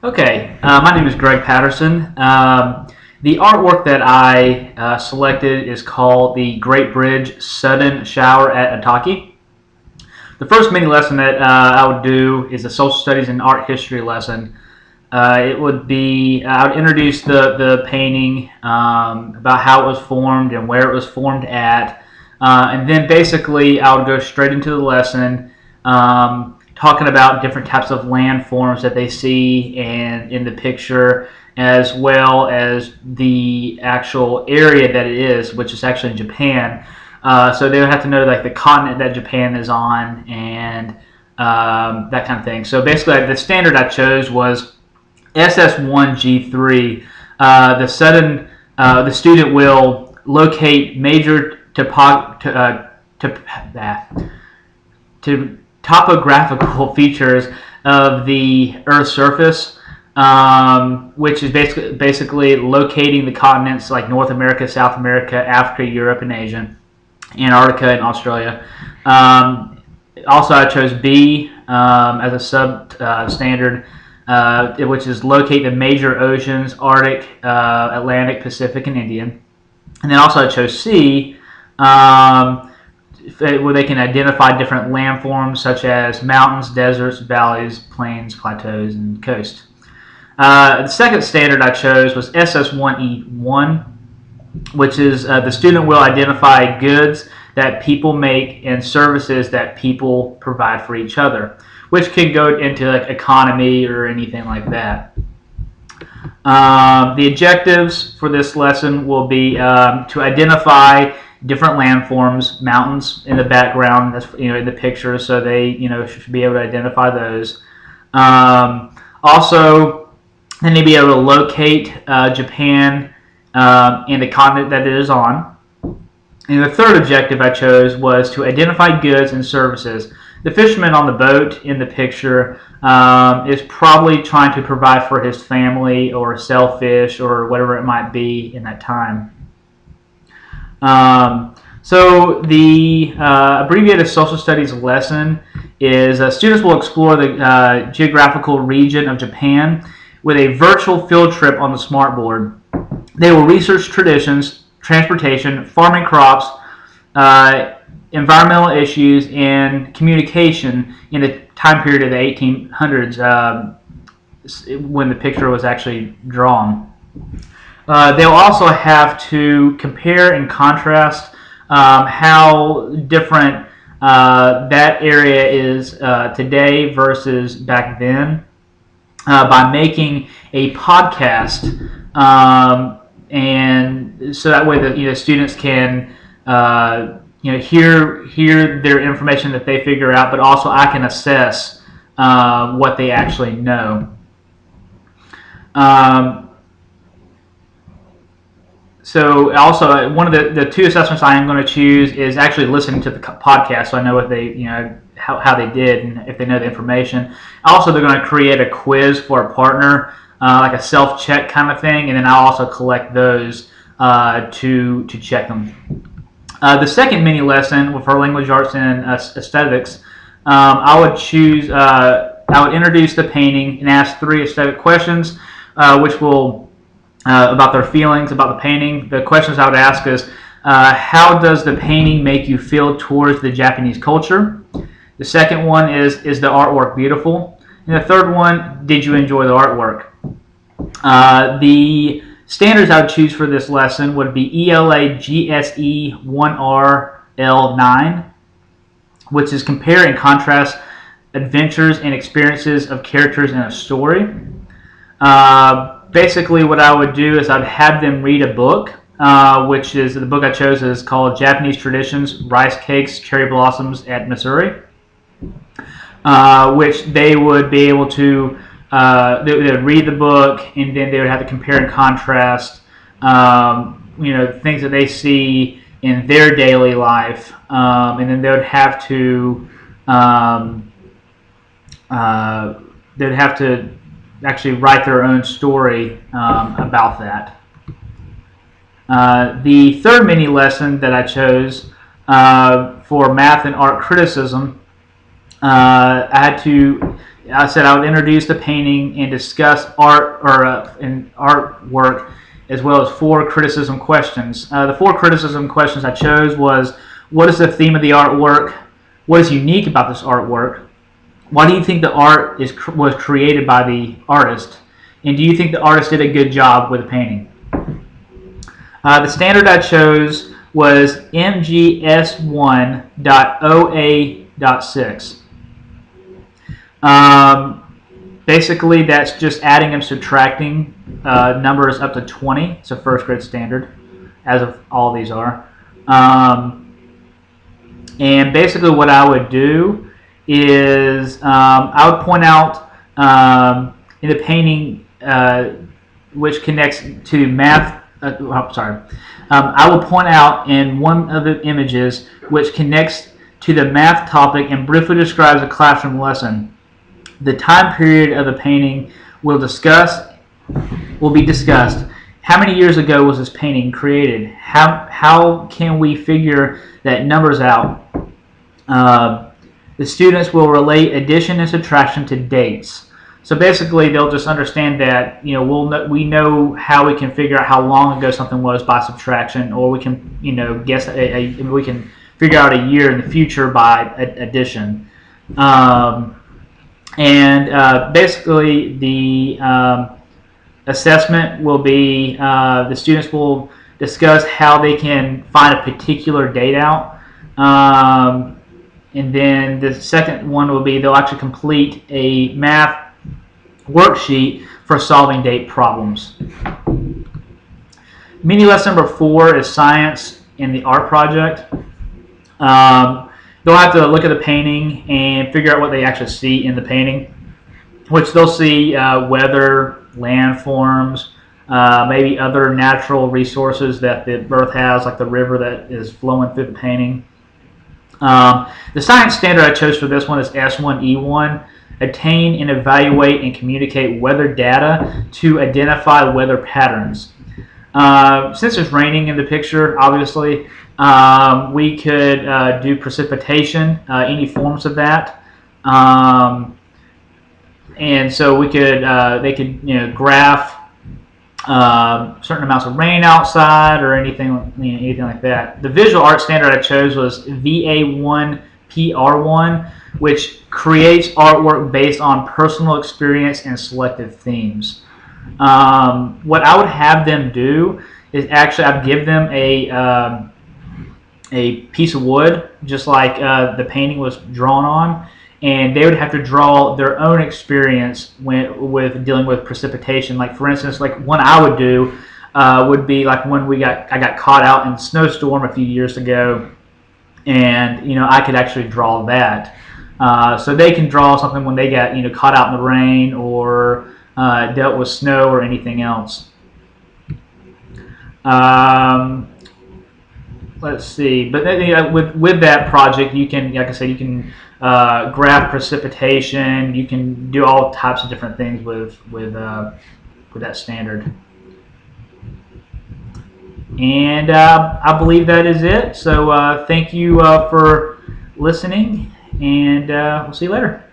Okay, my name is Greg Patterson. The artwork that I selected is called The Great Bridge Sudden Shower at Otaki. The first mini lesson that I would do is a social studies and art history lesson. It would be, I would introduce the painting, about how it was formed and where it was formed at. And then basically I would go straight into the lesson, talking about different types of landforms that they see and in the picture, as well as the actual area that it is, which is actually in Japan. So they would have to know like the continent that Japan is on and that kind of thing. So basically, the standard I chose was SS1G3. The student will locate major to topographical features of the Earth's surface, which is basically locating the continents like North America, South America, Africa, Europe, and Asia, Antarctica, and Australia. Also, I chose B as a standard, which is locate the major oceans: Arctic, Atlantic, Pacific, and Indian. And then also I chose C, where they can identify different landforms such as mountains, deserts, valleys, plains, plateaus, and coast. The second standard I chose was SS1E1, which is the student will identify goods that people make and services that people provide for each other, which can go into like economy or anything like that. The objectives for this lesson will be to identify different landforms, mountains in the background, that's in the picture, so they should be able to identify those. Also, they need to be able to locate Japan and the continent that it is on. And the third objective I chose was to identify goods and services. The fisherman on the boat in the picture is probably trying to provide for his family or sell fish or whatever it might be in that time. So the abbreviated social studies lesson is students will explore the geographical region of Japan with a virtual field trip on the smartboard. They will research traditions, transportation, farming crops, environmental issues, and communication in the time period of the 1800s when the picture was actually drawn. They'll also have to compare and contrast how different that area is today versus back then by making a podcast, and so that way the students can hear their information that they figure out, but also I can assess what they actually know. So also one of the two assessments I am going to choose is actually listening to the podcast, so I know what they how they did and if they know the information. Also, they're going to create a quiz for a partner, like a self-check kind of thing, and then I'll also collect those to check them. The second mini lesson for language arts and aesthetics, I would choose. I would introduce the painting and ask 3 aesthetic questions, which will about their feelings about the painting. The questions I would ask is, how does the painting make you feel towards the Japanese culture? The second one is the artwork beautiful? And the third one, did you enjoy the artwork? The standards I would choose for this lesson would be ELA GSE 1RL9, which is compare and contrast adventures and experiences of characters in a story. Basically, what I would do is I'd have them read a book, which is the book I chose is called Japanese Traditions, Rice Cakes, Cherry Blossoms at Missouri, which they would be able to they would read the book, and then they would have to compare and contrast things that they see in their daily life, and then they would have to actually write their own story about that. The third mini lesson that I chose for math and art criticism, I had to I said I would introduce the painting and discuss art and artwork, as well as 4 criticism questions. The 4 criticism questions I chose was, what is the theme of the artwork? What is unique about this artwork? Why do you think the art was created by the artist? And do you think the artist did a good job with the painting? The standard I chose was MGS1.OA.6. Basically, that's just adding and subtracting numbers up to 20. It's a first grade standard, as of all these are. And basically what I would do is I would point out in the painting which connects to math. I will point out in one of the images which connects to the math topic and briefly describes a classroom lesson. The time period of the painting will be discussed. How many years ago was this painting created? How can we figure that numbers out? The students will relate addition and subtraction to dates. So basically, they'll just understand that we know how we can figure out how long ago something was by subtraction, or we can guess we can figure out a year in the future by addition. Basically, the assessment will be the students will discuss how they can find a particular date out. And then the second one will be they'll actually complete a math worksheet for solving date problems. Mini lesson number 4 is science in the art project. They'll have to look at the painting and figure out what they actually see in the painting, which they'll see weather, landforms, maybe other natural resources that the earth has, like the river that is flowing through the painting. The science standard I chose for this one is S1E1. Attain and evaluate and communicate weather data to identify weather patterns. Since it's raining in the picture, obviously, we could do precipitation, any forms of that. And so we could, they could, graph certain amounts of rain outside or anything like that. The visual art standard I chose was VA1PR1, which creates artwork based on personal experience and selective themes. What I would have them do is actually I'd give them a piece of wood, just like the painting was drawn on, and they would have to draw their own experience with dealing with precipitation. Like, for instance, like one I would do would be like when I got caught out in a snowstorm a few years ago, and I could actually draw that. So they can draw something when they got caught out in the rain or dealt with snow or anything else. Let's see, but with that project, you can, like I said, you can graph precipitation. You can do all types of different things with that standard. And I believe that is it. So thank you for listening, and we'll see you later.